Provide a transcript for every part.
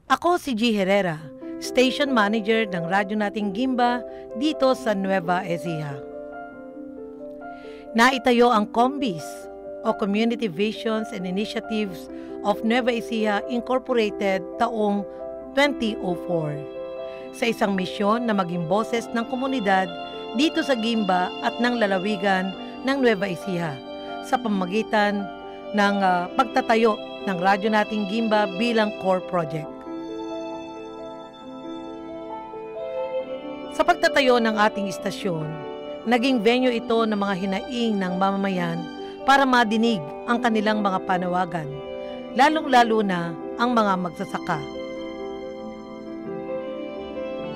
Ako si G. Herrera, Station Manager ng radyo nating Gimba dito sa Nueva Ecija. Naitayo ang COMBIS o Community Visions and Initiatives of Nueva Ecija Incorporated taong 2004 sa isang misyon na maging boses ng komunidad dito sa Gimba at ng lalawigan ng Nueva Ecija sa pamamagitan ng pagtatayo ng radyo nating Gimba bilang core project. Sa pagtatayo ng ating istasyon, naging venue ito ng mga hinaing ng mamamayan para madinig ang kanilang mga panawagan, lalong-lalo na ang mga magsasaka.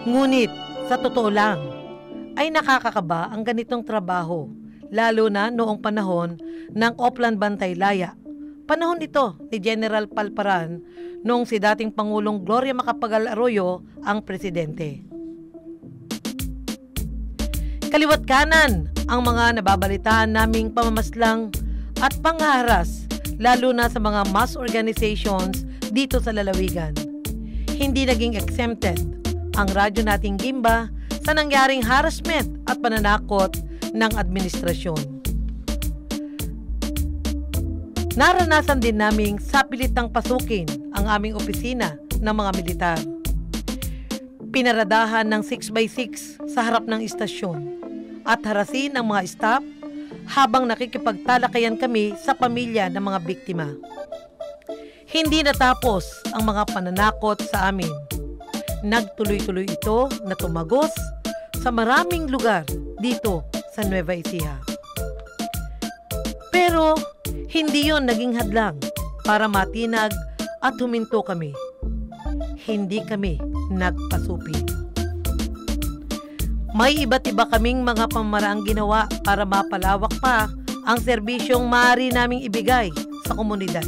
Ngunit, sa totoo lang, ay nakakakaba ang ganitong trabaho, lalo na noong panahon ng Oplan Bantay Laya. Panahon ito ni General Palparan noong si dating Pangulong Gloria Macapagal Arroyo ang presidente. Kaliwat kanan ang mga nababalitaan naming pamamaslang at pangharas, lalo na sa mga mass organizations dito sa lalawigan. Hindi naging exempted ang radyo nating Gimba sa nangyaring harassment at pananakot ng administrasyon. Naranasan din naming sapilitang pasukin ang aming opisina ng mga militar. Pinaradahan ng 6x6 sa harap ng istasyon at harasin ang mga staff habang nakikipagtalakayan kami sa pamilya ng mga biktima. Hindi natapos ang mga pananakot sa amin. Nagtuloy-tuloy ito na tumagos sa maraming lugar dito sa Nueva Ecija. Pero hindi yon naging hadlang para matinag at huminto kami. Hindi kami nagpasupi. May iba't iba kaming mga pamaraang ginawa para mapalawak pa ang serbisyong maaari naming ibigay sa komunidad.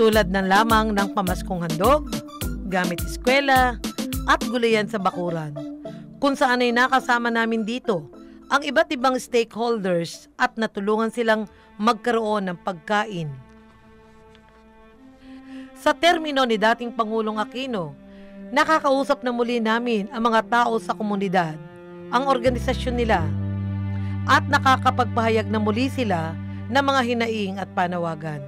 Tulad ng lamang ng pamaskong handog, gamit eskwela, at gulayan sa bakuran, kung saan ay nakasama namin dito ang iba't ibang stakeholders at natulungan silang magkaroon ng pagkain. Sa termino ni dating Pangulong Aquino, nakakausap na muli namin ang mga tao sa komunidad, ang organisasyon nila, at nakakapagpahayag na muli sila ng mga hinaing at panawagan.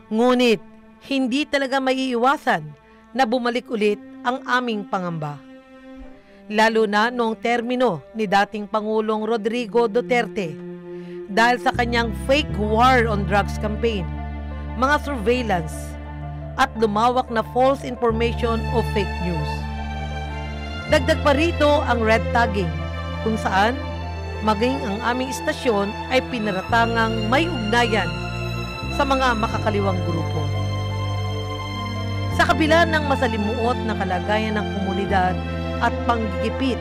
Ngunit, hindi talaga maiiwasan na bumalik ulit ang aming pangamba. Lalo na noong termino ni dating Pangulong Rodrigo Duterte dahil sa kanyang fake war on drugs campaign, mga surveillance, at lumawak na false information o fake news. Dagdag pa rito ang red tagging, kung saan maging ang aming istasyon ay pinaratangang may ugnayan sa mga makakaliwang grupo. Sa kabila ng masalimuot na kalagayan ng komunidad at panggigipit,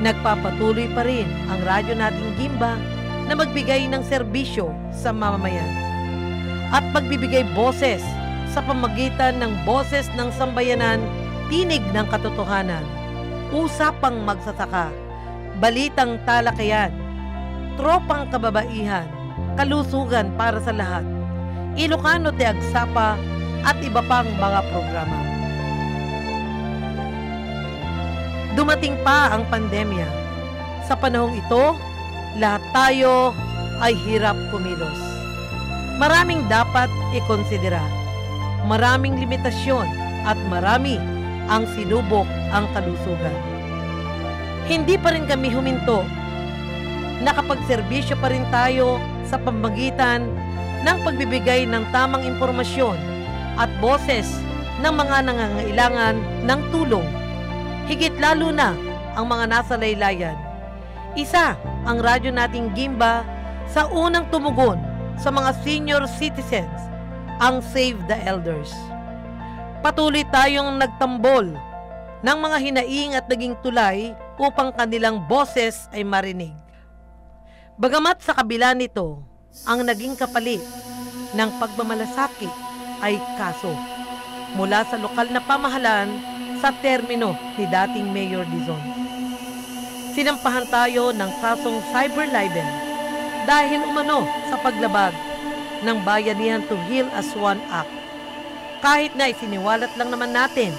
nagpapatuloy pa rin ang radyo nating Gimba na magbigay ng serbisyo sa mamamayan at magbibigay boses sa pamamagitan ng boses ng sambayanan, tinig ng katotohanan, usapang magsasaka, balitang talakayan, tropang kababaihan, kalusugan para sa lahat, Ilocano te Agsapa at iba pang mga programa. Dumating pa ang pandemya. Sa panahong ito, lahat tayo ay hirap kumilos. Maraming dapat ikonsidera. Maraming limitasyon at marami ang sinubok ang kalusugan. Hindi pa rin kami huminto. Nakapagserbisyo pa rin tayo sa pamamagitan ng pagbibigay ng tamang impormasyon at boses ng mga nangangailangan ng tulong. Higit lalo na ang mga nasa laylayan. Isa ang radyo nating Gimba sa unang tumugon sa mga senior citizens, ang Save the Elders. Patuloy tayong nagtambol ng mga hinaing at naging tulay upang kanilang boses ay marinig. Bagamat sa kabila nito, ang naging kapalit ng pagmamalasakit ay kaso mula sa lokal na pamahalaan sa termino ni dating Mayor Dizon. Sinampahan tayo ng kasong cyber libel dahil umano sa paglabag ng Bayanihan to Heal as One Act. Kahit na isiniwalat lang naman natin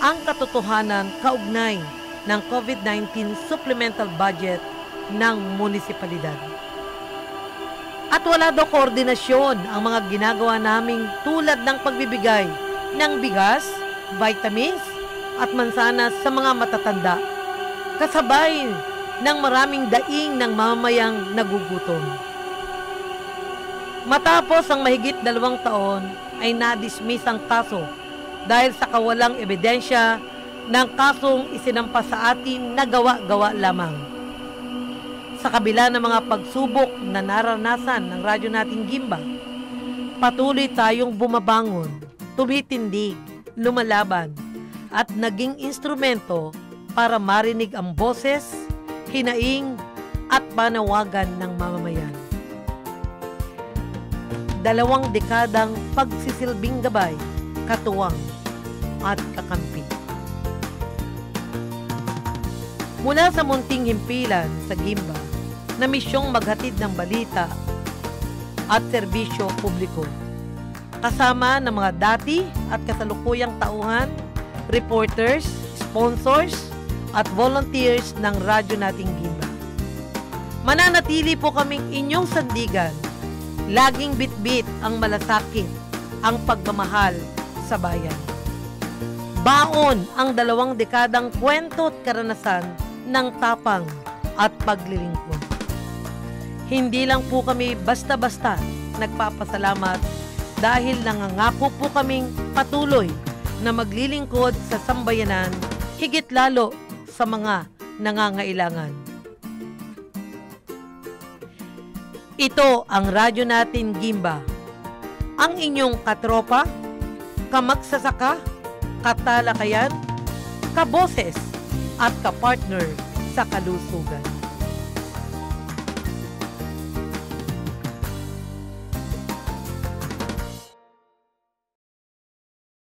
ang katotohanan kaugnay ng COVID-19 supplemental budget ng munisipalidad. At wala daw koordinasyon ang mga ginagawa naming tulad ng pagbibigay ng bigas, vitamins at mansanas sa mga matatanda, kasabay ng maraming daing ng mamamayang nagugutom. Matapos ang mahigit 2 taon ay na-dismiss ang kaso dahil sa kawalang ebidensya ng kasong isinampa sa atin na gawa-gawa lamang. Sa kabila ng mga pagsubok na naranasan ng radyo nating Gimba, patuloy tayong bumabangon, tumitindig, lumalaban, at naging instrumento para marinig ang boses, hinaing, at panawagan ng mamamayan. 2 dekadang pagsisilbing gabay, katuwang, at kakampi. Mula sa munting himpilan sa Gimba na misyong maghatid ng balita at serbisyo publiko, kasama ng mga dati at kasalukuyang tauhan, reporters, sponsors, at volunteers ng radyo nating Gimba. Mananatili po kaming inyong sandigan, laging bitbit ang malasakit, ang pagmamahal sa bayan. Baon ang 2 dekadang kwento at karanasan ng tapang at paglilingkod. Hindi lang po kami basta-basta nagpapasalamat dahil nangangako po kaming patuloy na maglilingkod sa sambayanan, higit lalo sa mga nangangailangan. Ito ang radyo natin Gimba, ang inyong katropa, kamagsasaka, katalakayan, kaboses, at kapartner sa kalusugan.